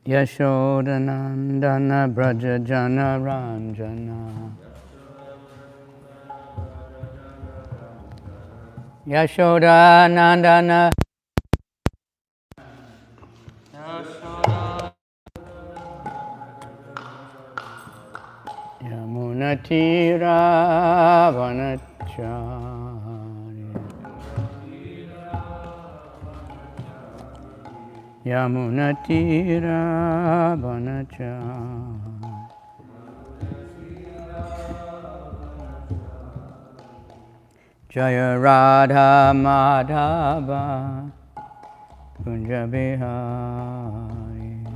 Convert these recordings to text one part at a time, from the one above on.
Yashodanandana Braja Jana Ranjana Yashodanandana Yamunatira Vanachari Yamunatira Vanachari Jaya Radha Madhava Kunja Bihari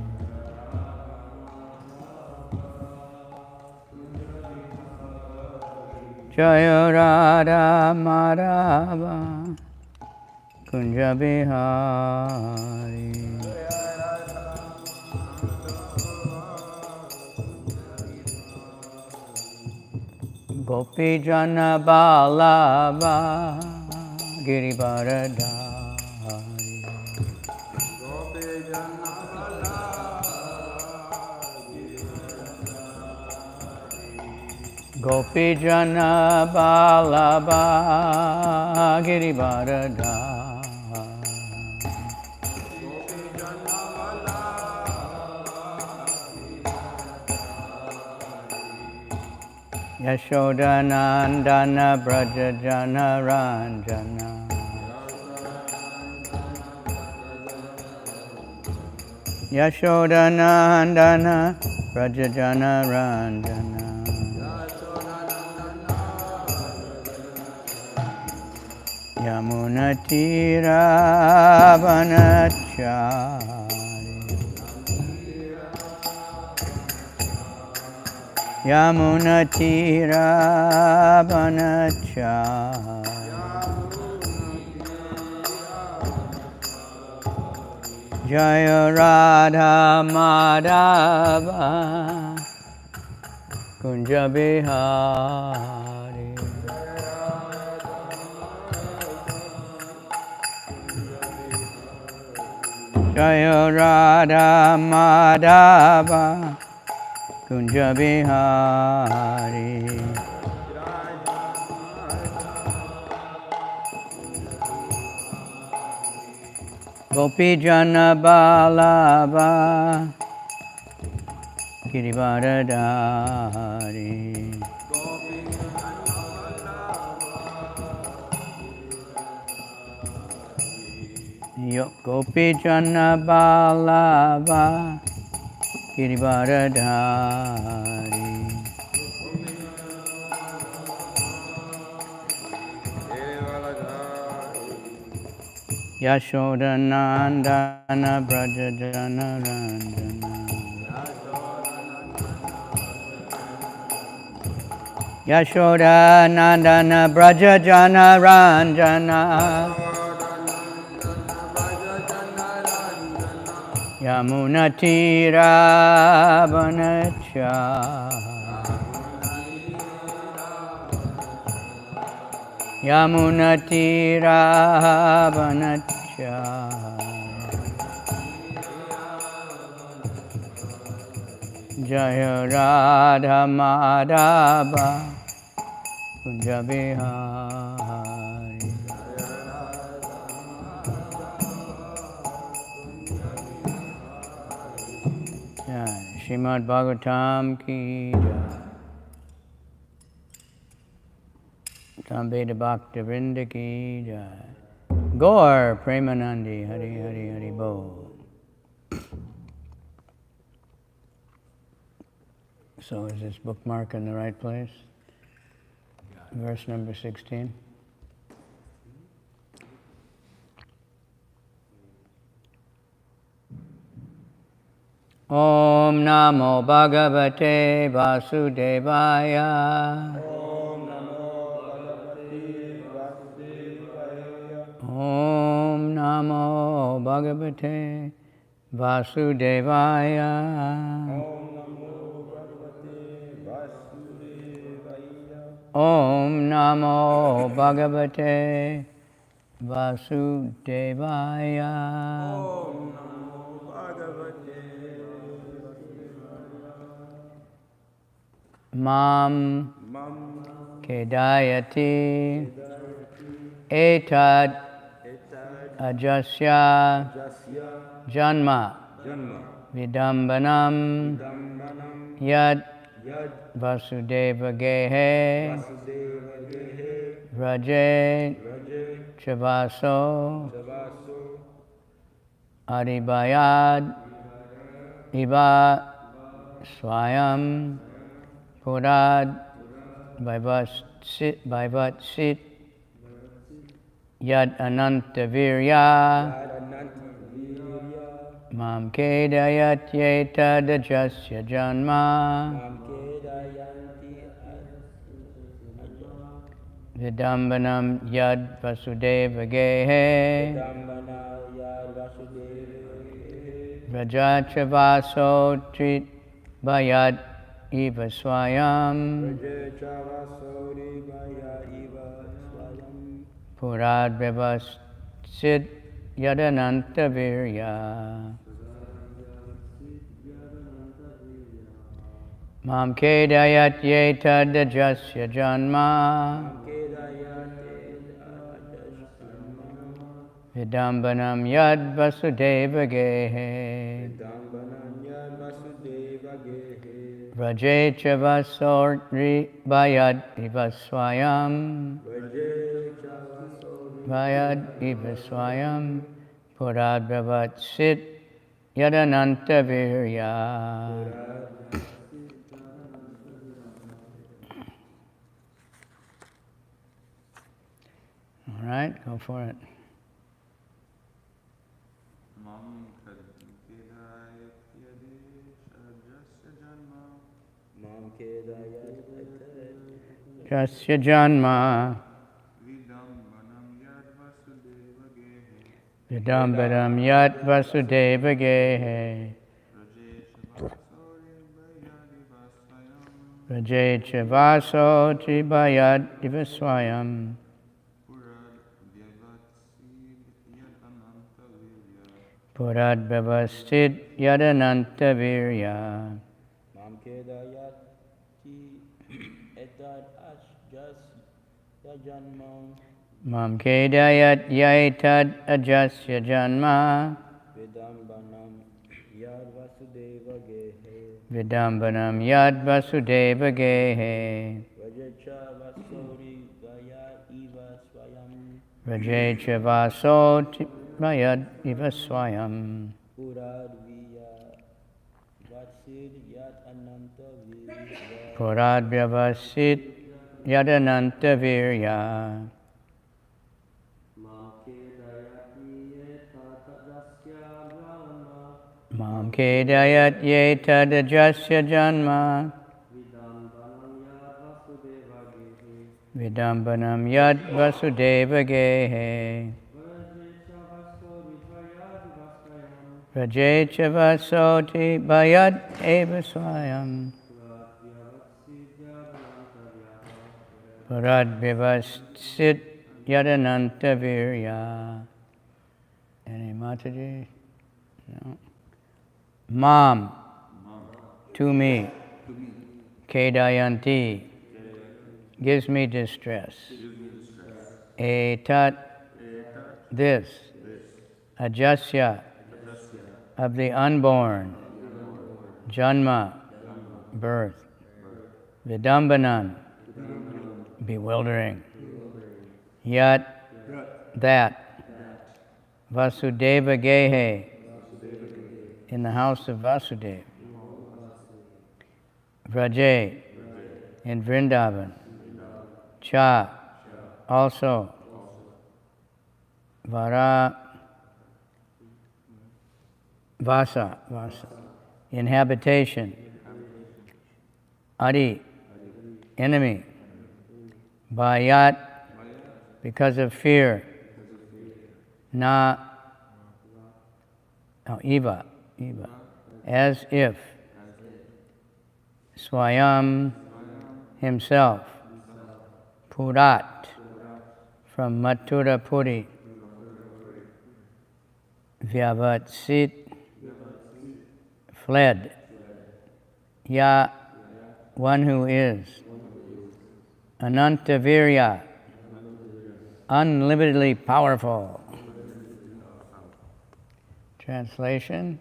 Jaya Radha Madhava Kunja Bihari Gopi Jana Balava Girivaradhari Gopi Jana Balava Girivaradhari Yashodanandana Braja Jana Ranjana Yashodanandana Braja Jana Ranjana Yamunatira Vanachari Yamunatira Vanachari Jaya Radha Madhava Kunja Bihari Jaya Radha Madhava Kunja Bihari Gopi Jana Balava Girivaradhari Gopi Jana Balava Girivaradhari Yashodanandana Braja Jana Ranjana Yashodanandana Braja Jana Ranjana Yamunatira Vanachari Yamunatira Vanachari Jaya Radha Madhava Kunja Bihari Srimad Bhagavatam ki jai. Tambeda Bhakta Vrinda ki jai. Gaur Premanandi Hari Hari Hari Bol. So is this bookmark in the right place? Verse number 16. Om Namo Bhagavate Vasudevaya. Om Namo Bhagavate Vasudevaya. Om Namo Bhagavate Vasudevaya. Om Namo Bhagavate Vasudevaya. Om Namo Bhagavate Vasudevaya. Om Namo Bhagavate Mam Mam Kedayati Vedayati Etad Etad Ajasya Jasya Janma Janma Vidambanam Dambanam Yad Yad Vasudeva Gehe Vasudeva Gehe Raje Raje Chavaso Savaso Adibayad Iva Swayam Purad Vaivatsit Yad Ananta Virya Yadanant Virya Mam Kedayat Yetadajasya Janma Mam Kedayanti Vidambanam Yad Vasudeva Gehe Dambana Yad Vasudeva Gehe Rajachavaso Trit Bayat Eva Swayam Raje Chavasori Maya Iva Swayam Purad Vivassit Yadananta Virya Mam Kedayat Yetadajasya Janma Mam Kedayati Adashanma Vidambanam Yad Vasudeva Gehe Dambanam Yad Vasudeva Gehe Raje Chavasori Bayad Eva Swayam Raje Chavasori Bayad Eva Swayam Purad Vivatsit Yadananta Virya All right, go for it. Mam Kedayat Jasya Janma Mam Kedayat Jasya Janma Vidambanam Yad Vasudeva Gehe Vidambaram Yat Vasudeva Gehe Raje Chavasori Bayadi Raje Chavaso Vasayam Tribayad Purad Vyavasid Yadananta Virya Purad Vyavasit Yadananta Virya Mam Kedayati Etad Jasya Janma Mam Kedayat Yaitad Ajasya Janma Vidambanam Yad Vasudeva Gehe Vidambanam Yad Vasudeva Gehe Rajacha Vasori Gaya Iva Swayam Raje Chavaso Tribayad Eva Swayam Purad Viya Vatsid Yat Ananta Virya Purad Vyavasit Yadananta Virya Mam Kedayat Yetadajasya Janma Vidambanam Yad Vasudeva Gehe Raje Chavasoti Bayad Eva Swayam Purad Vyavasit Yadananta Virya. Any Mataji? No. Mam, to me, Kedayanti, gives me distress. Etat, this, Ajasya, of the unborn, Janma, birth, Vidambanan, bewildering, Yat, that, Vasudeva Gehe, in the house of Vasudeva, Vraje, in Vrindavan, Cha, also, Vara, Vasa, in habitation. Adi, enemy. Bayat, because of fear. Na, Eva, as if. Swayam, himself. Purat, from Mathura Puri. Vyavatsit, fled. Ya, one who is. Anantavirya, unlimitedly powerful. Translation: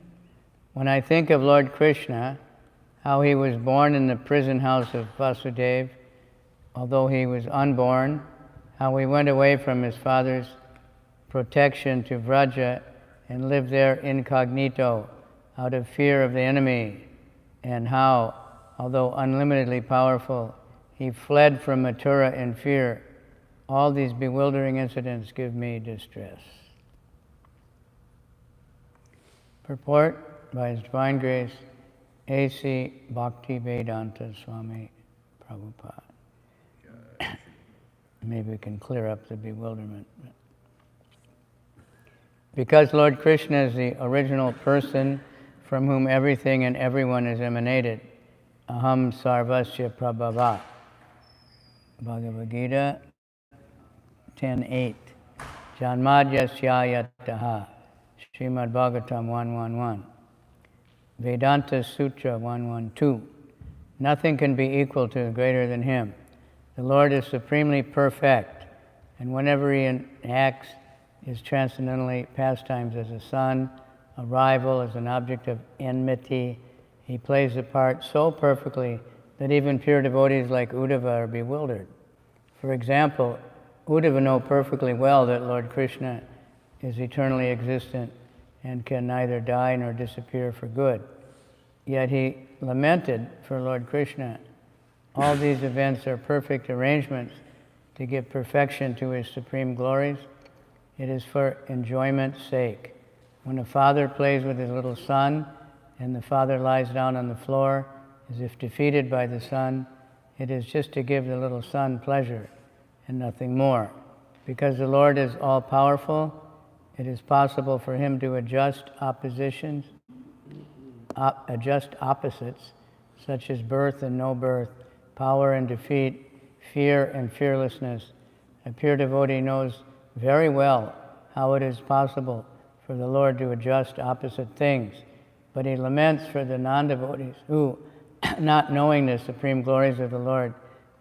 when I think of Lord Krishna, how he was born in the prison house of Vasudeva, although he was unborn, how he went away from his father's protection to Vraja and lived there incognito out of fear of the enemy, and how, although unlimitedly powerful, he fled from Mathura in fear. All these bewildering incidents give me distress. Purport by His Divine Grace, A.C. Bhaktivedanta Swami Prabhupada. Maybe we can clear up the bewilderment. Because Lord Krishna is the original person from whom everything and everyone is emanated, aham sarvasya prabhava. Bhagavad Gita 10.8. Janmadyasyayataha. Srimad Bhagavatam 1.1.1. Vedanta Sutra 1.1.2. Nothing can be equal to or greater than him. The Lord is supremely perfect, and whenever he enacts his transcendently pastimes as a son, a rival, as an object of enmity, he plays the part so perfectly that even pure devotees like Uddhava are bewildered. For example, Uddhava know perfectly well that Lord Krishna is eternally existent and can neither die nor disappear for good. Yet he lamented for Lord Krishna. All these events are perfect arrangements to give perfection to his supreme glories. It is for enjoyment's sake. When a father plays with his little son and the father lies down on the floor as if defeated by the son, it is just to give the little son pleasure and nothing more. Because the Lord is all-powerful, it is possible for him to adjust opposites, such as birth and no birth, power and defeat, fear and fearlessness. A pure devotee knows very well how it is possible for the Lord to adjust opposite things, but he laments for the non-devotees who, not knowing the supreme glories of the Lord,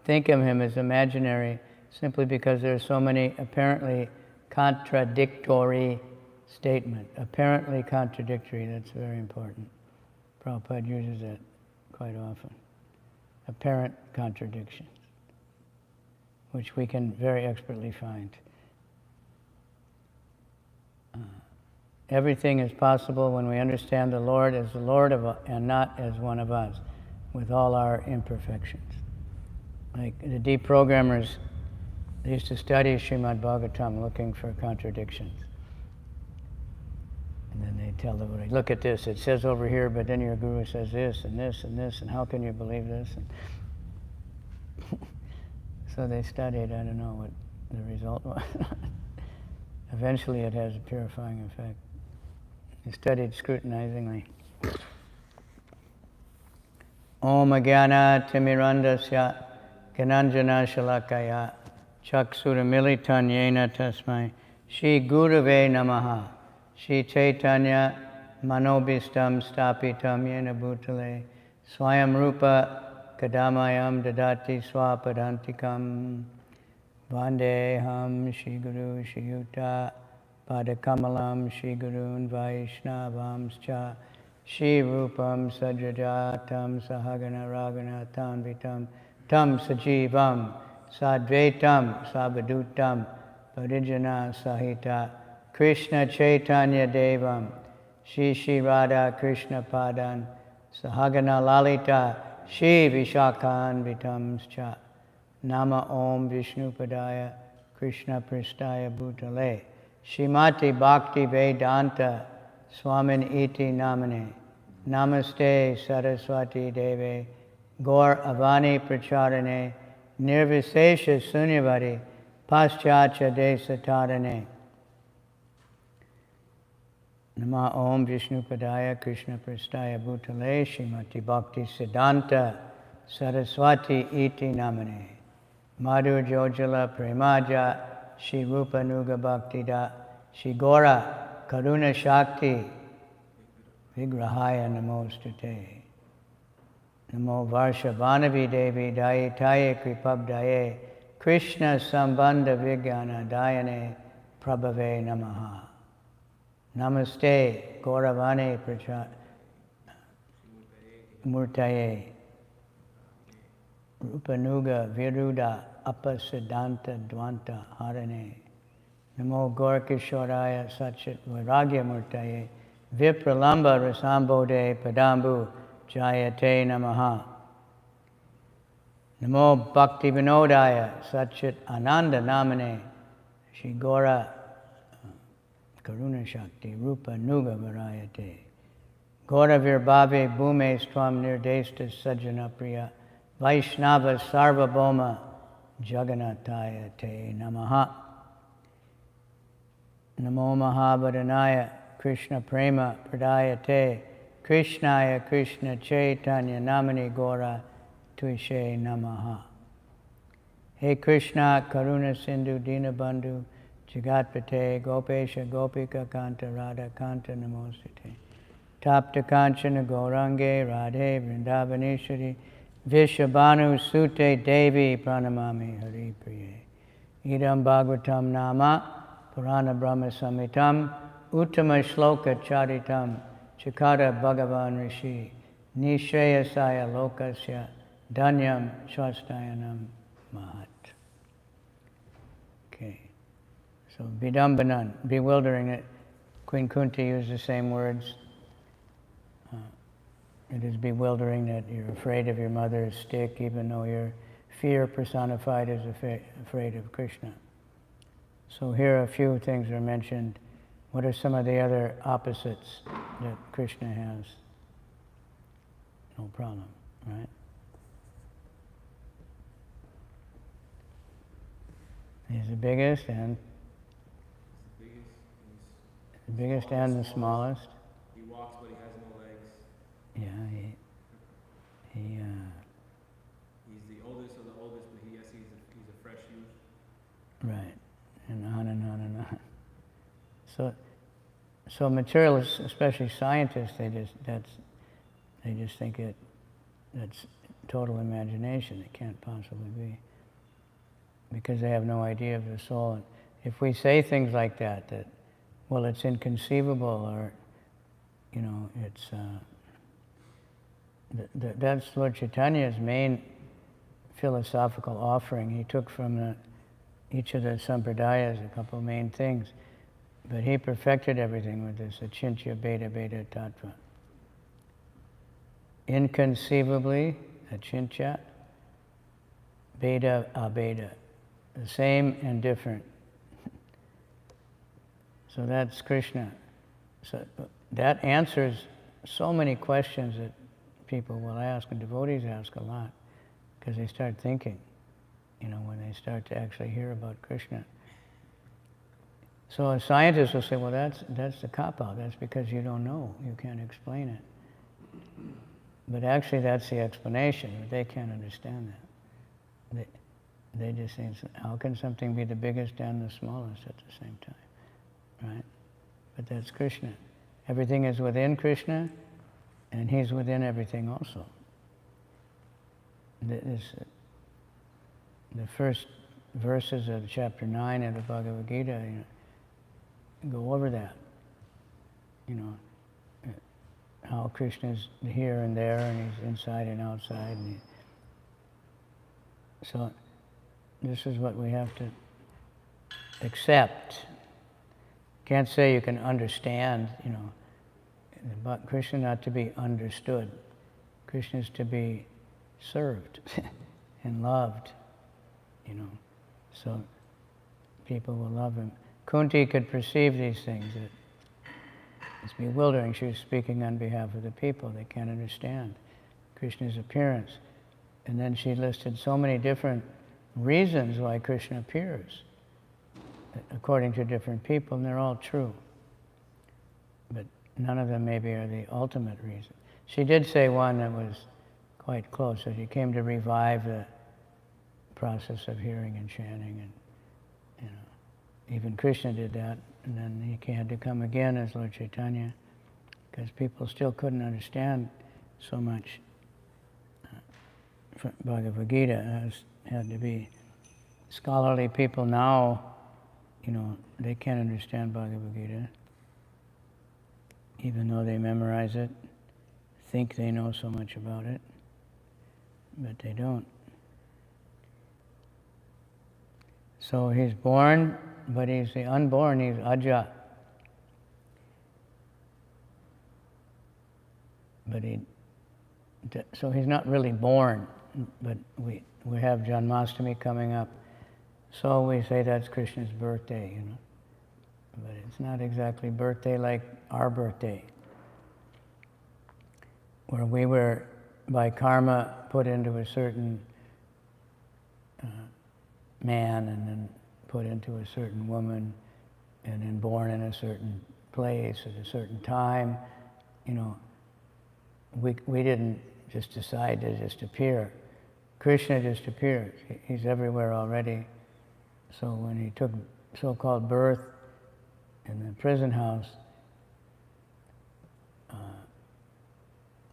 think of him as imaginary simply because there are so many apparently contradictory statements. Apparently contradictory, that's very important. Prabhupada uses that quite often. Apparent contradictions, which we can very expertly find. Everything is possible when we understand the Lord as the Lord of, and not as one of us, with all our imperfections. Like the deprogrammers, they used to study Srimad Bhagavatam looking for contradictions. And then they tell everybody, look at this, it says over here, but then your guru says this, and this, and this, and how can you believe this? And so they studied, I don't know what the result was. Eventually it has a purifying effect. They studied scrutinizingly. Om Ajnana Timirandasya Gananjana Shalakaya Chaksuramilitan Yena Tasmai Shri Gurave Namaha Shri Chaitanya Manobhistam Stapitam Yena Bhutale Swayam Rupa Kadamayam Dadati Swapadantikam Vandeham Shri Guru Shri Yuta Padakamalam Shri Gurun Vaishnavamscha Shri Rupam Sajajatam Sahagana Ragana Tanvitam Tam Sajivam Sadvaitam Sabhadutam Parijana Sahita Krishna Chaitanya Devam Shri Shri Radha Krishna Padan Sahagana Lalita Shri Vishakhan Vitamscha Nama Om Vishnupadaya Krishna Pristaya Bhutale Shrimati Bhakti Vedanta Swamin Iti Namane Namaste Saraswati Deve Gaur Avani Pracharane Nirvisesha Sunyavadi Paschacha Desatarane Nama Om Vishnupadaya Krishna Pristaya Bhutale Shrimati Bhakti Siddhanta Saraswati Iti Namane Madhu Jojala Premaja Shri Rupa Nuga Bhaktida Shri Gora Karuna Shakti Vigrahaya Namostate Namo Varshabhanavi Devi Dayitaye Kripabdaye Krishna Sambandha Vigyana Dayane Prabhave Namaha. Namaste Gauravane Murtaye Rupanuga Viruda Apasiddhanta Dvanta Harane. Namo Gorkishoraya Satchit Vairagya Murtaye Vipralamba Rasambode Padambu Jayate Namaha. Namo Bhakti Vinodaya Satchit Ananda Namane Shri Gora Karuna Shakti Rupa Nuga Varayate Gora Virbhave Bhume Stvam Nirdesta Sajjana Priya Vaishnava Sarvabhoma Jagannathaya Te Namaha. Namo Mahabharanaya Krishna Prema Pradayate Krishnaya Krishna Chaitanya Namani Gora Tuishe Namaha. Hey Krishna Karuna Sindhu Dinabandhu Jagatpate Gopesha Gopika Kanta Radha Kanta Namostate Tapta Kanchana Gaurange Radhe Vrindavaneshwari Vishabhanu Sute Devi Pranamami Hari Priye. Idam Bhagavatam Nama Purana Brahma Samhitam Uttama Shloka Charitam Chikara Bhagavan Rishi Nishreyasaya Lokasya Dhanyam Shastayanam Mahat. Okay. So Vidambanan, bewildering it. Queen Kunti used the same words. It is bewildering that you're afraid of your mother's stick, even though your fear personified is afraid of Krishna. So here a few things are mentioned. What are some of the other opposites that Krishna has? No problem, right? He's the biggest and the smallest. He walks, but he has no legs. Yeah, He's the oldest of the oldest, but he's a fresh youth. right, and on and on and on. So materialists, especially scientists, they just think that's total imagination. It can't possibly be, because they have no idea of the soul. And if we say things like that, well, it's inconceivable, or it's that's Lord Chaitanya's main philosophical offering. He took from each of the sampradayas a couple of main things, but he perfected everything with this achintya beta beta tattva. Inconceivably, achintya, beta abeda, the same and different. So that's Krishna. So that answers so many questions that people will ask, and devotees ask a lot, because they start thinking, when they start to actually hear about Krishna. So a scientist will say, well, that's the cop-out. That's because you don't know. You can't explain it. But actually, that's the explanation. They can't understand that. They just think, how can something be the biggest and the smallest at the same time? Right? But that's Krishna. Everything is within Krishna, and he's within everything also. The first verses of chapter 9 of the Bhagavad Gita, go over that. How Krishna's here and there, and he's inside and outside. So this is what we have to accept. Can't say you can understand, but Krishna not to be understood. Krishna is to be served and loved, so people will love him. Kunti could perceive these things. It's bewildering. She was speaking on behalf of the people. They can't understand Krishna's appearance. And then she listed so many different reasons why Krishna appears, according to different people, and they're all true. But none of them maybe are the ultimate reason. She did say one that was quite close, that he came to revive the process of hearing and chanting, and even Krishna did that, and then he had to come again as Lord Chaitanya, because people still couldn't understand so much Bhagavad Gita had to be scholarly people now, they can't understand Bhagavad Gita, even though they memorize it, think they know so much about it, but they don't. So he's born, but he's the unborn, he's Aja. But so he's not really born, but we have Janmashtami coming up. So we say that's Krishna's birthday, But it's not exactly birthday like our birthday, where we were, by karma, put into a certain man and then put into a certain woman and then born in a certain place at a certain time. We didn't just decide to just appear. Krishna just appears. He's everywhere already. So when he took so-called birth in the prison house,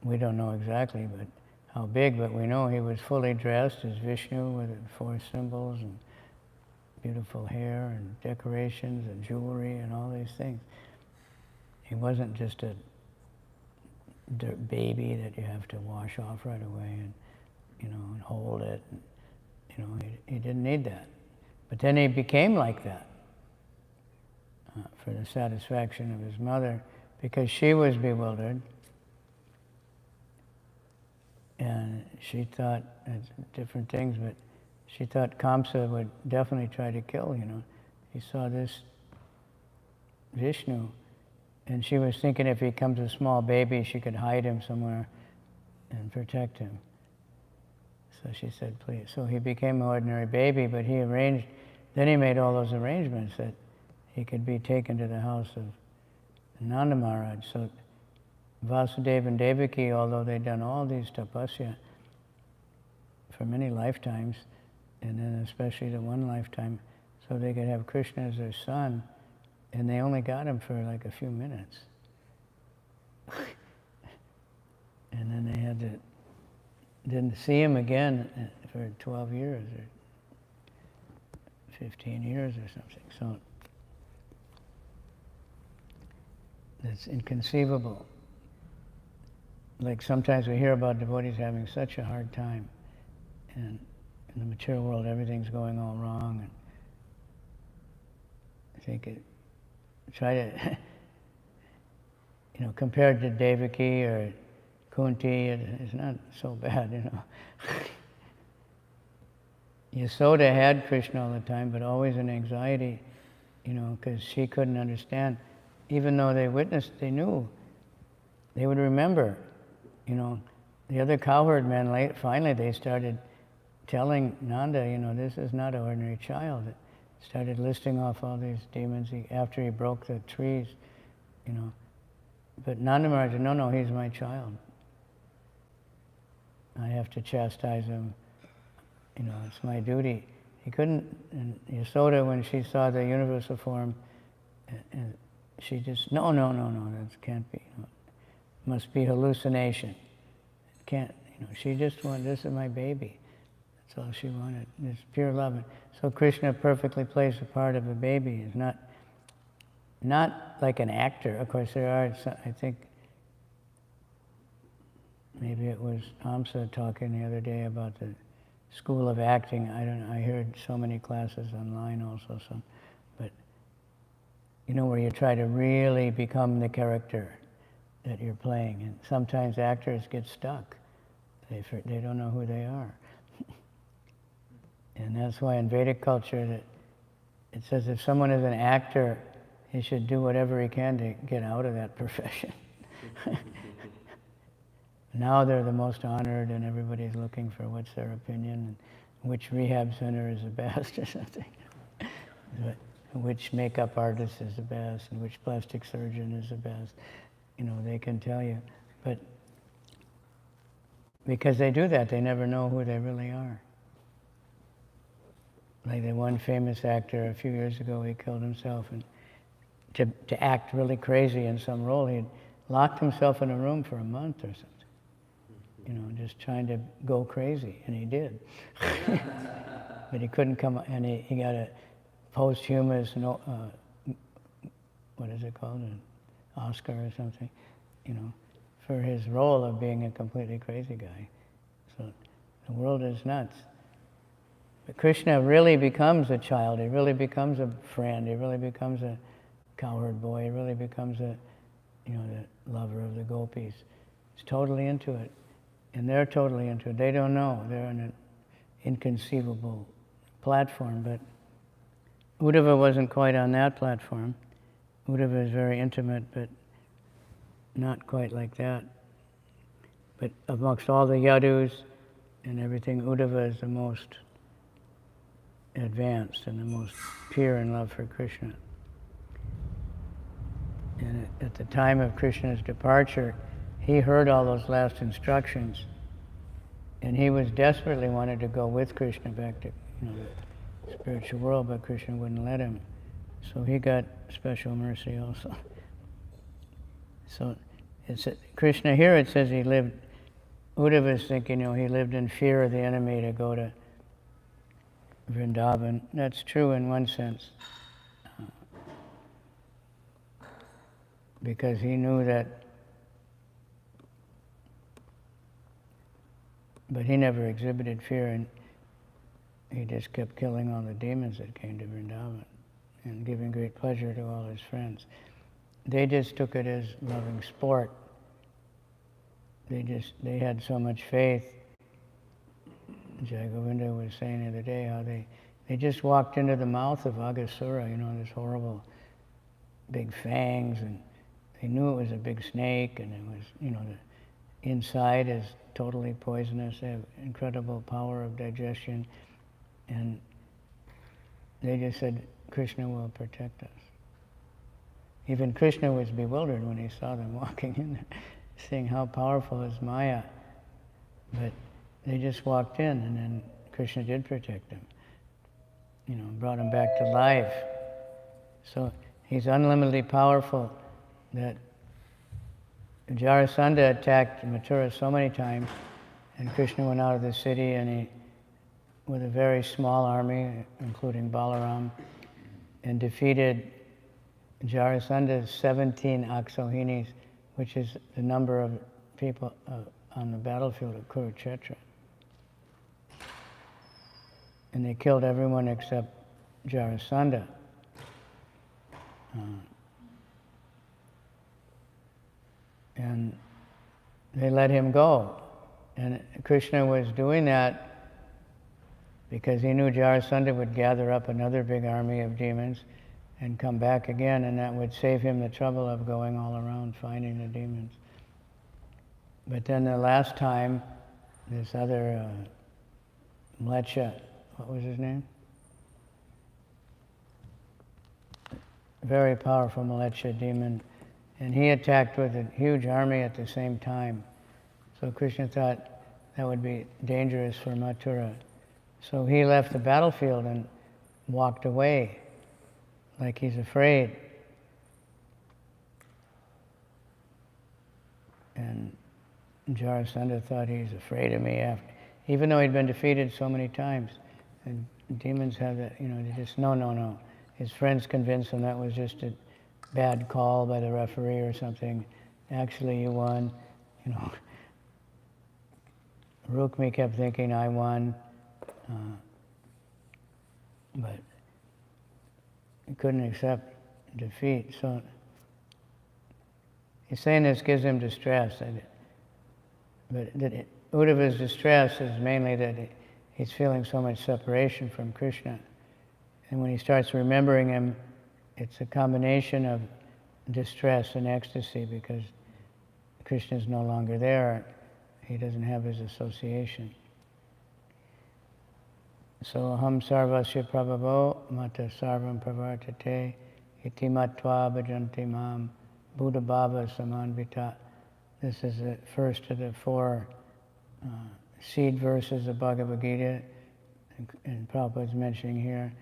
we don't know exactly but how big, but we know he was fully dressed as Vishnu with 4 symbols and beautiful hair and decorations and jewelry and all these things. He wasn't just a baby that you have to wash off right away and, and hold it. And, he didn't need that. But then he became like that for the satisfaction of his mother, because she was bewildered. And she thought different things, but she thought Kamsa would definitely try to kill, He saw this Vishnu, and she was thinking if he becomes a small baby, she could hide him somewhere and protect him. So she said, please. So he became an ordinary baby, but then he made all those arrangements that he could be taken to the house of Nanda Maharaj. So Vasudeva and Devaki, although they'd done all these tapasya for many lifetimes, and then especially the one lifetime, so they could have Krishna as their son, and they only got him for like a few minutes. And then they didn't see him again for 12 years or 15 years or something. So it's inconceivable. Like sometimes we hear about devotees having such a hard time, and in the material world everything's going all wrong, and I think try to, compared to Devaki or Kunti, it's not so bad, Yasoda had Krishna all the time, but always in anxiety, because she couldn't understand. Even though they witnessed, they knew, they would remember. The other cowherd men, finally they started telling Nanda, this is not an ordinary child. It started listing off all these demons after he broke the trees, But Nanda Maharaj said, no, he's my child. I have to chastise him. It's my duty. He couldn't, and Yasoda, when she saw the universal form, and she just, no, that can't be. It must be hallucination. It can't, she just wanted, this is my baby. That's all she wanted, this pure love. And so Krishna perfectly plays the part of a baby. He's not like an actor. Of course, there are, I think, maybe it was Amsa talking the other day about the school of acting. I don't know, I heard so many classes online also, but where you try to really become the character that you're playing. And sometimes actors get stuck. They don't know who they are. And that's why in Vedic culture that it says if someone is an actor, he should do whatever he can to get out of that profession. Now they're the most honored, and everybody's looking for what's their opinion, and which rehab center is the best or something. Which makeup artist is the best, and which plastic surgeon is the best. They can tell you. But because they do that, they never know who they really are. Like the one famous actor a few years ago, he killed himself, and to act really crazy in some role, he locked himself in a room for a month or something. just trying to go crazy, and he did. But he couldn't come, and he got a posthumous, what is it called, an Oscar or something, for his role of being a completely crazy guy. So the world is nuts. But Krishna really becomes a child, he really becomes a friend, he really becomes a cowherd boy, he really becomes the lover of the gopis. He's totally into it. And they're totally into it. They don't know. They're on an inconceivable platform, but Uddhava wasn't quite on that platform. Uddhava is very intimate, but not quite like that. But amongst all the yadus and everything, Uddhava is the most advanced and the most pure in love for Krishna. And at the time of Krishna's departure, he heard all those last instructions, and he was desperately wanted to go with Krishna back to the spiritual world, but Krishna wouldn't let him. So he got special mercy also. So Krishna here, it says he lived, Uddhava is thinking, he lived in fear of the enemy to go to Vrindavan. That's true in one sense, because he knew that, but he never exhibited fear, and he just kept killing all the demons that came to Vrindavan and giving great pleasure to all his friends. They just took it as loving sport. They had so much faith. Jai Govinda was saying the other day how they just walked into the mouth of Aghasura, this horrible big fangs, and they knew it was a big snake, and it was, the inside is totally poisonous. They have incredible power of digestion, and they just said, Krishna will protect us. Even Krishna was bewildered when he saw them walking in there, seeing how powerful is Maya. But they just walked in, and then Krishna did protect them, brought him back to life. So he's unlimitedly powerful. That Jarasandha attacked Mathura so many times, and Krishna went out of the city, and he, with a very small army, including Balaram, and defeated Jarasandha's 17 Aksohinis, which is the number of people on the battlefield of Kurukshetra. And they killed everyone except Jarasandha. And they let him go. And Krishna was doing that because he knew Jarasandha would gather up another big army of demons and come back again, and that would save him the trouble of going all around finding the demons. But then the last time, this other Mlecha, what was his name? Very powerful Mlecha demon, and he attacked with a huge army at the same time. So Krishna thought that would be dangerous for Mathura. So he left the battlefield and walked away, like he's afraid. And Jarasandha thought he's afraid of me, even though he'd been defeated so many times. And demons have that, they just, no. His friends convinced him that was just a bad call by the referee or something. Actually, you won. Rukmi kept thinking I won, but he couldn't accept defeat. So he's saying this gives him distress. But Uddhava's distress is mainly that he's feeling so much separation from Krishna. And when he starts remembering him, it's a combination of distress and ecstasy because Krishna is no longer there. He doesn't have his association. So aham sarvasya prabhavo mata sarvam pravartate iti matva bhajanti mam buddha bhava samanvita. This is the first of the four seed verses of Bhagavad Gita, and Prabhupada's mentioning here.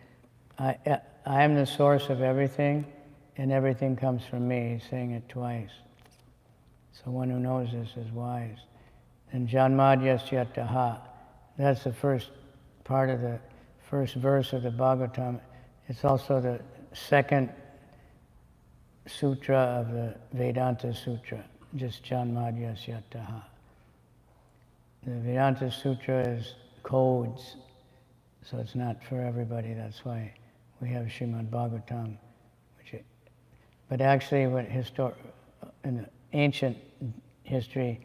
I am the source of everything, and everything comes from me. He's saying it twice. So one who knows this is wise. And Janmadyasyataha, that's the first part of the first verse of the Bhagavatam. It's also the second sutra of the Vedanta Sutra, just Janmadyasyataha. The Vedanta Sutra is codes, so it's not for everybody. That's why we have Srimad Bhagavatam. But actually, in the ancient history,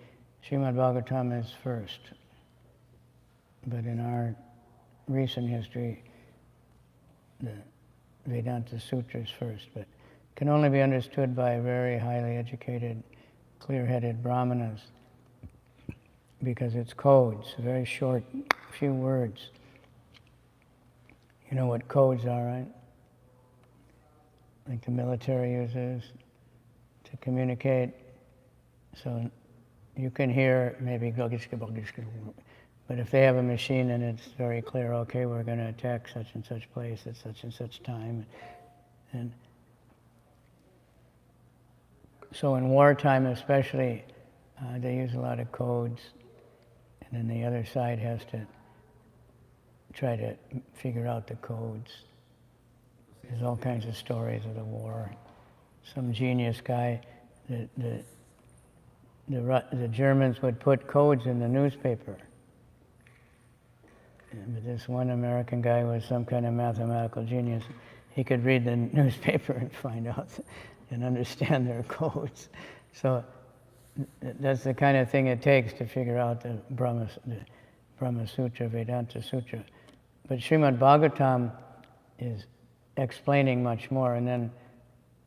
Srimad Bhagavatam is first. But in our recent history, the Vedanta Sutra is first. But can only be understood by very highly educated, clear-headed brahmanas, because it's codes, very short, few words. You know what codes are, right? Like the military uses to communicate. So you can hear maybe, but if they have a machine and it's very clear, okay, we're going to attack such and such place at such and such time. And so in wartime especially, they use a lot of codes, and then the other side has to try to figure out the codes. There's all kinds of stories of the war. Some genius guy, the Germans would put codes in the newspaper. But this one American guy was some kind of mathematical genius. He could read the newspaper and find out and understand their codes. So that's the kind of thing it takes to figure out the Brahma Sutra, Vedanta Sutra. But Srimad Bhagavatam is explaining much more,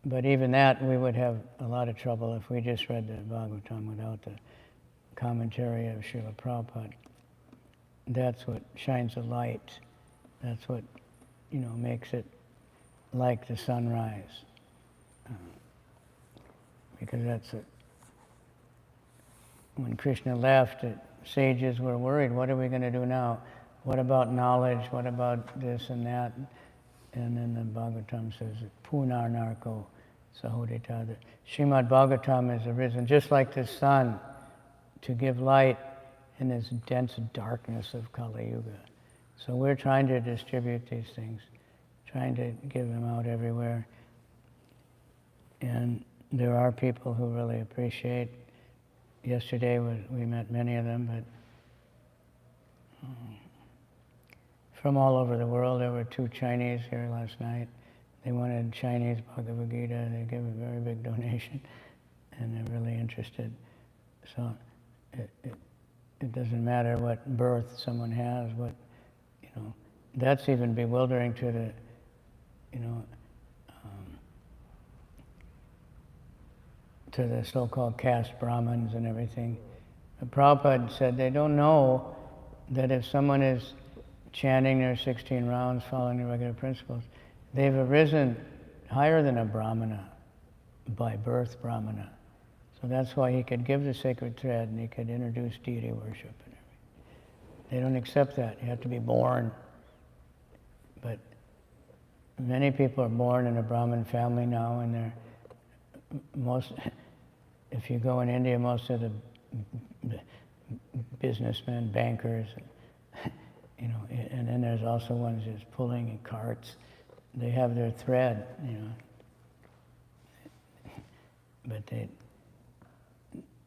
but even that we would have a lot of trouble if we just read the Bhagavatam without the commentary of Srila Prabhupada. That's what shines a light. That's what, makes it like the sunrise. Because when Krishna left, the sages were worried, what are we going to do now? What about knowledge? What about this and that? And then the Bhagavatam says, Punar Narko Sahodita. The Srimad Bhagavatam has arisen just like the sun to give light in this dense darkness of Kali Yuga. So we're trying to distribute these things, trying to give them out everywhere. And there are people who really appreciate. Yesterday we met many of them, but from all over the world. There were 2 Chinese here last night. They wanted Chinese Bhagavad Gita. They gave a very big donation, and they're really interested. So it doesn't matter what birth someone has, that's even bewildering to the, to the so-called caste Brahmins and everything. But Prabhupada said they don't know that if someone is chanting their 16 rounds, following the regular principles, they've arisen higher than a Brahmana, by birth Brahmana. So that's why he could give the sacred thread and he could introduce deity worship and everything. They don't accept that. You have to be born. But many people are born in a Brahmin family now, and if you go in India, most of the businessmen, bankers, and then there's also ones just pulling in carts. They have their thread, but they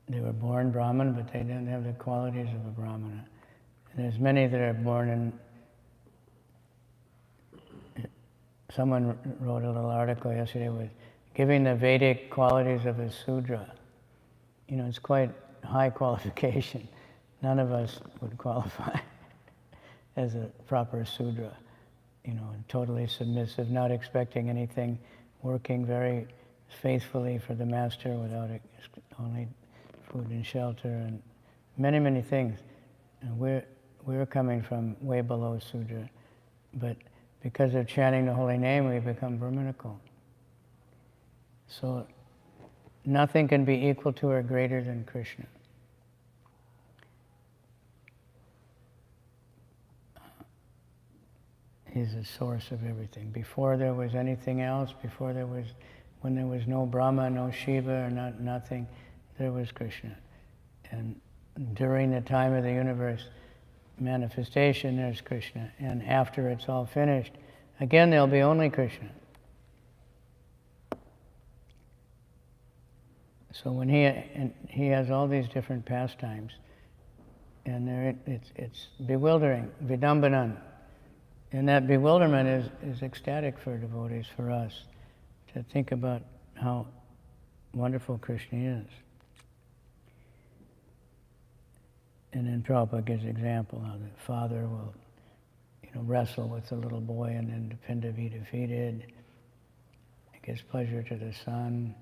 were born Brahmin, but they didn't have the qualities of a Brahmana. And there's many that are born in. Someone wrote a little article yesterday with giving the Vedic qualities of a Sudra. It's quite high qualification. None of us would qualify as a proper Sudra, totally submissive, not expecting anything, working very faithfully for the master without only food and shelter and many, many things. And we're coming from way below Sudra, but because of chanting the holy name, we become Brahminical. So nothing can be equal to or greater than Krishna. He's the source of everything. Before there was anything else, when there was no Brahma, no Shiva, or nothing, there was Krishna. And during the time of the universe manifestation, there's Krishna. And after it's all finished, again, there'll be only Krishna. So when he has all these different pastimes, and it's bewildering, vidambanan. And that bewilderment is ecstatic for devotees, for us, to think about how wonderful Krishna is. And then Prabhupada gives an example how the father will, wrestle with the little boy and then depend to be defeated. It gives pleasure to the son.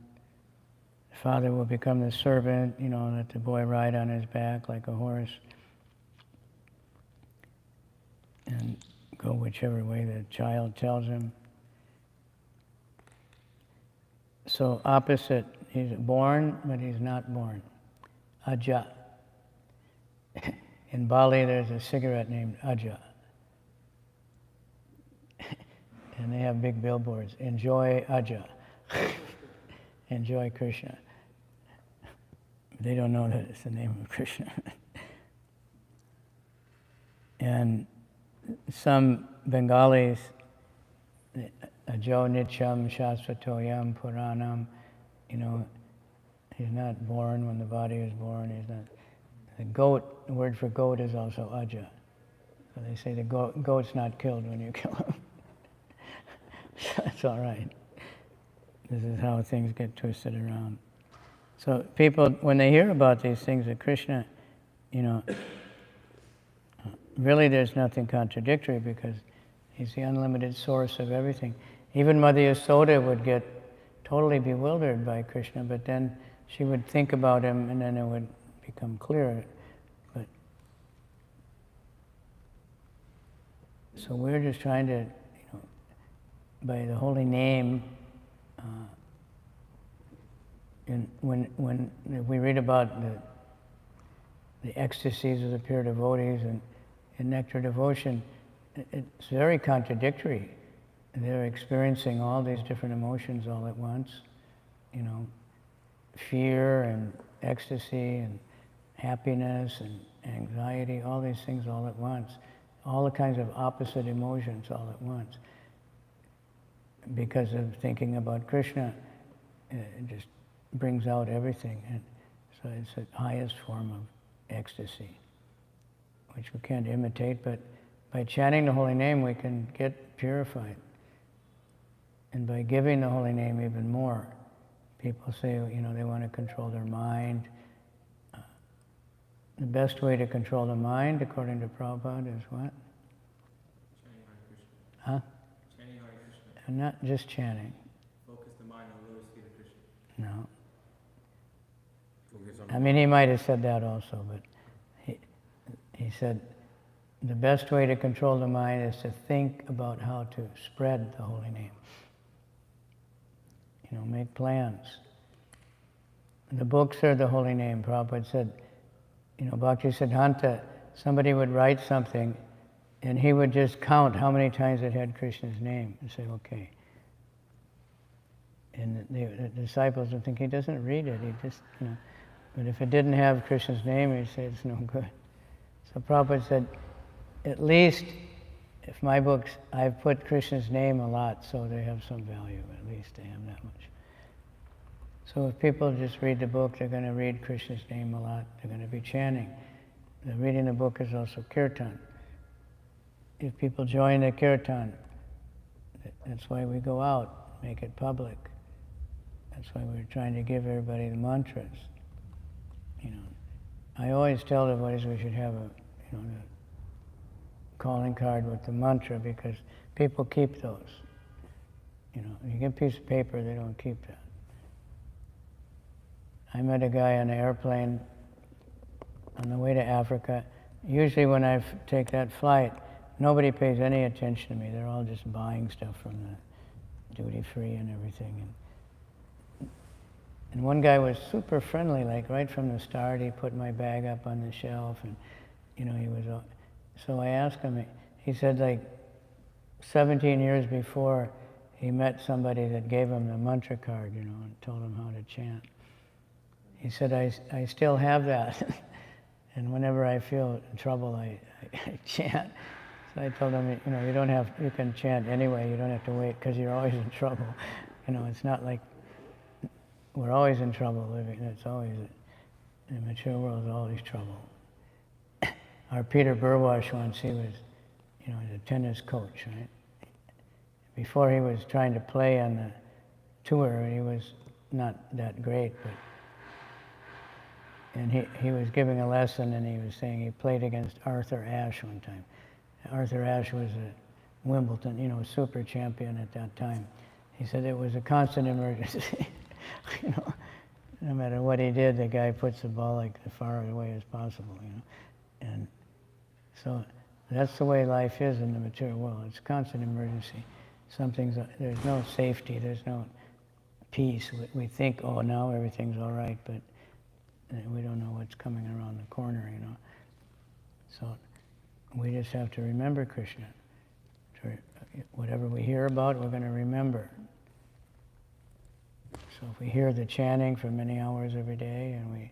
The father will become the servant, let the boy ride on his back like a horse and go whichever way the child tells him. So opposite, he's born, but he's not born. Aja. In Bali, there's a cigarette named Aja. And they have big billboards, enjoy Aja. Enjoy Krishna. They don't know that it's the name of Krishna. And some Bengalis, Ajo Nityam Shasvatoyam Puranam, he's not born when the body is born, he's not. The goat, the word for goat is also Aja. So they say the goat's not killed when you kill him. That's all right. This is how things get twisted around. So people, when they hear about these things of Krishna, really there's nothing contradictory because he's the unlimited source of everything. Even Mother Yasoda would get totally bewildered by Krishna, but then she would think about him and then it would become clear. But so we're just trying to, by the holy name, and when we read about the ecstasies of the pure devotees and in nectar devotion, it's very contradictory. They're experiencing all these different emotions all at once, fear and ecstasy and happiness and anxiety, all these things all at once, all the kinds of opposite emotions all at once. Because of thinking about Krishna, it just brings out everything. And so it's the highest form of ecstasy, which we can't imitate, but by chanting the holy name we can get purified. And by giving the holy name even more, people say, they want to control their mind. The best way to control the mind, according to Prabhupada, is what? Chanting Hare Krishna. Huh? Chanting Hare Krishna. And not just chanting. Focus the mind on Lotus feet of Krishna. No. Focus on I mean, he might have said that also, but he said the best way to control the mind is to think about how to spread the holy name. Make plans. The books are the holy name. Prabhupada said, Bhaktisiddhanta, somebody would write something and he would just count how many times it had Krishna's name and say, okay. And the disciples would think he doesn't read it, he just, but if it didn't have Krishna's name, he'd say it's no good. So Prabhupada said, at least if my books, I've put Krishna's name a lot, so they have some value, at least they have that much. So if people just read the book, they're going to read Krishna's name a lot, they're going to be chanting. The reading the book is also kirtan. If people join the kirtan, that's why we go out, make it public. That's why we're trying to give everybody the mantras. I always tell devotees we should have a calling card with the mantra because people keep those. If you get a piece of paper, they don't keep that. I met a guy on an airplane on the way to Africa. Usually when I take that flight, nobody pays any attention to me. They're all just buying stuff from the duty free and everything. And one guy was super friendly, like right from the start. He put my bag up on the shelf, and he was. So I asked him. He said, like 17 years before, he met somebody that gave him the mantra card, and told him how to chant. He said, I still have that. And whenever I feel in trouble, I chant. So I told him, you can chant anyway, you don't have to wait, because you're always in trouble. It's not like we're always in trouble living. It's always, in the mature world is always trouble. Our Peter Burwash once, he was, he's a tennis coach, right? Before he was trying to play on the tour, he was not that great, and he was giving a lesson, and he was saying he played against Arthur Ashe one time. Arthur Ashe was a Wimbledon, super champion at that time. He said it was a constant emergency. No matter what he did, the guy puts the ball like as far away as possible, And so that's the way life is in the mature world. It's a constant emergency. There's no safety, there's no peace. We think, oh, now everything's all right, but we don't know what's coming around the corner, So we just have to remember Krishna. Whatever we hear about, we're going to remember. So if we hear the chanting for many hours every day, and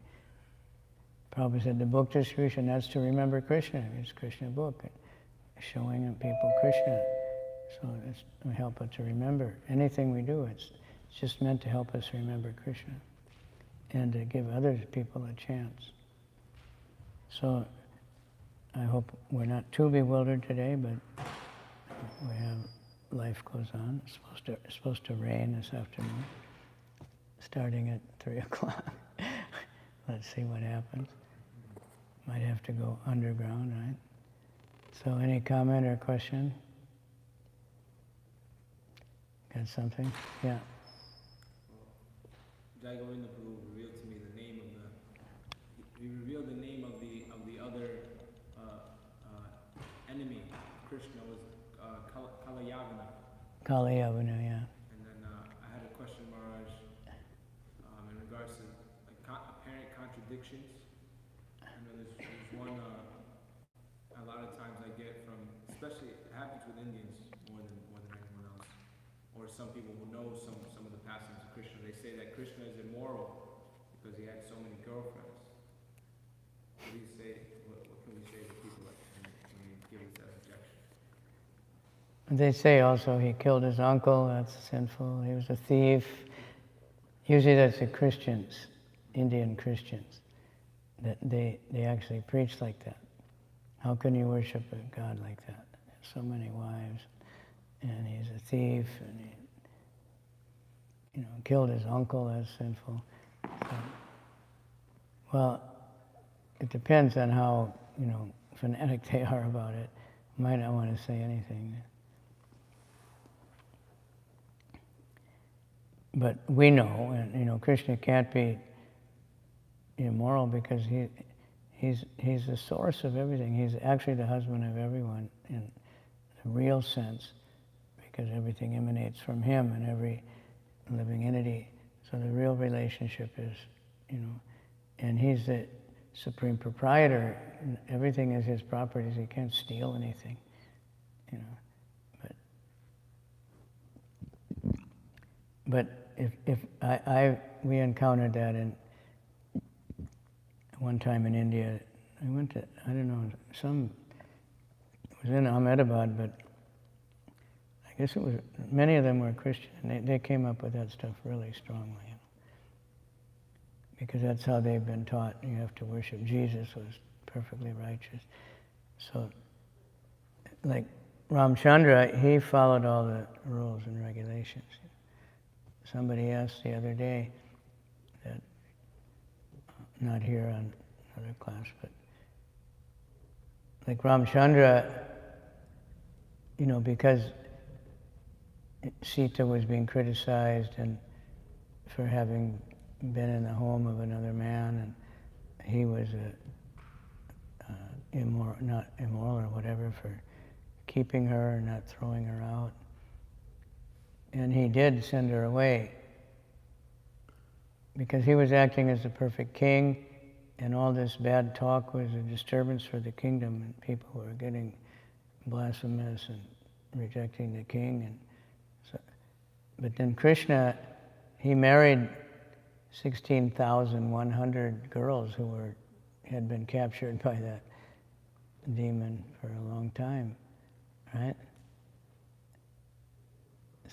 Prabhupada said the book distribution, that's to remember Krishna. It's Krishna book, showing people Krishna. So it's to help us to remember. Anything we do, it's just meant to help us remember Krishna and to give other people a chance. So I hope we're not too bewildered today, but life goes on. It's supposed to rain this afternoon, starting at 3 o'clock. Let's see what happens. Might have to go underground, right? So any comment or question? Got something? Yeah. Jai Govinda Prabhu revealed to me the name of he revealed the name of the other enemy. Krishna was Kalayavana. Kalayavana, yeah. And then I had a question, Maharaj, in regards to apparent contradictions. There's one a lot of times I get from, especially it happens with Indians more than anyone else, or some people who know some of the passings of Krishna. They say that Krishna is immoral because he had so many girlfriends. What do you say? What can we say to people when they give us that objection? They say also he killed his uncle, that's sinful. He was a thief. Usually that's the Christians, Indian Christians, that they actually preach like that. How can you worship a God like that? So many wives, and he's a thief, and he killed his uncle, that's sinful. So, well, it depends on how, fanatic they are about it. Might not want to say anything. But we know, and Krishna can't be immoral because he's the source of everything. He's actually the husband of everyone in the real sense, because everything emanates from him and every living entity. So the real relationship is, and he's the supreme proprietor. Everything is his properties. He can't steal anything, But if we encountered that in one time in India. I went to, I don't know, it was in Ahmedabad, but I guess it was, many of them were Christian, and they came up with that stuff really strongly, because that's how they've been taught. You have to worship. Jesus was perfectly righteous. So, like Ramchandra, he followed all the rules and regulations. Somebody asked the other day, that not here on another class, but like Ramchandra, because Sita was being criticized and for having been in the home of another man, and he was not immoral or whatever, for keeping her and not throwing her out. And he did send her away because he was acting as the perfect king, and all this bad talk was a disturbance for the kingdom, and people were getting blasphemous and rejecting the king. And so, but then Krishna, he married 16,100 girls who were had been captured by that demon for a long time, right?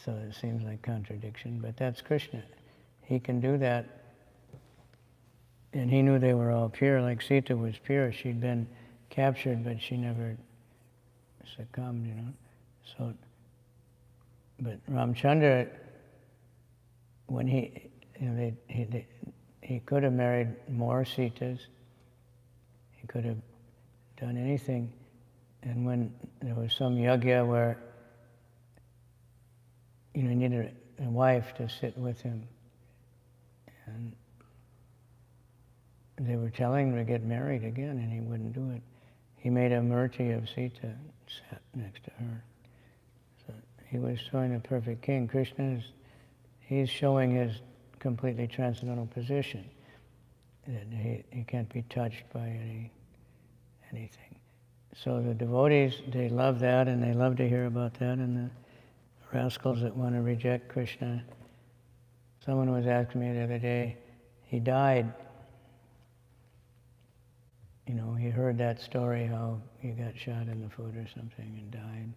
So it seems like contradiction, but that's Krishna. He can do that. And he knew they were all pure, like Sita was pure. She'd been captured, but she never succumbed, you know. So, but Ramchandra, when he could have married more Sitas, he could have done anything. And when there was some yajna where, he needed a wife to sit with him, and they were telling him to get married again, and he wouldn't do it. He made a murti of Sita and sat next to her. So he was showing a perfect king. Krishna he's showing his completely transcendental position. That he can't be touched by anything. So the devotees, they love that, and they love to hear about that, and the rascals that want to reject Krishna. Someone was asking me the other day, he died. He heard that story, how he got shot in the foot or something and died.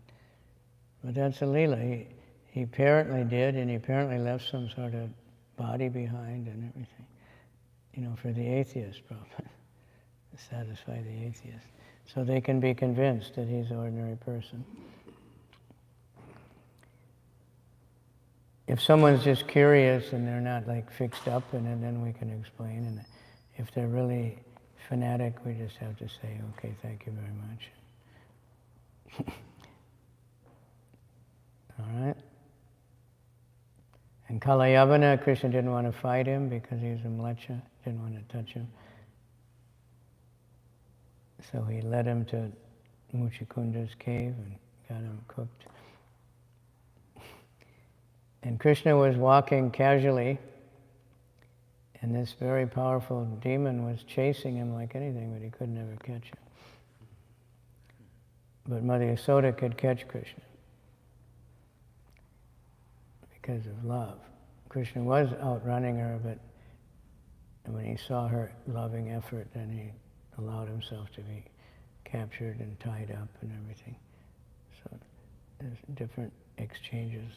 But that's a leela. He apparently did, and he apparently left some sort of body behind and everything, for the atheist, probably, to satisfy the atheist. So they can be convinced that he's an ordinary person. If someone's just curious and they're not like fixed up in it, then we can explain. And if they're really fanatic, we just have to say, okay, thank you very much. All right? And Kalayavana, Krishna didn't want to fight him because he was a mlecha, didn't want to touch him. So he led him to Muchikunda's cave and got him cooked. And Krishna was walking casually, and this very powerful demon was chasing him like anything, but he could never catch him. But Mother Yasoda could catch Krishna because of love. Krishna was outrunning her, but when he saw her loving effort, then he allowed himself to be captured and tied up and everything. So there's different exchanges.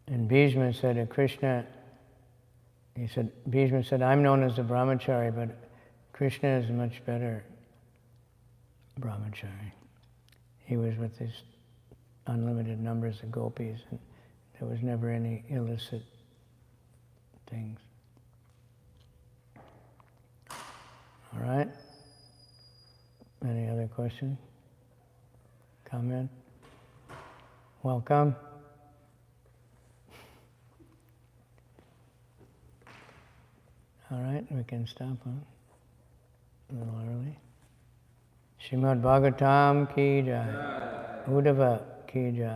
And Bhishma said to Krishna, Bhishma said, I'm known as the brahmachari, but Krishna is a much better brahmachari. He was with these unlimited numbers of gopis, and there was never any illicit things. All right? Any other question? Comment? Welcome. All right, we can stop, huh? A little early. Srimad Bhagavatam ki jai. Uddhava ki jai.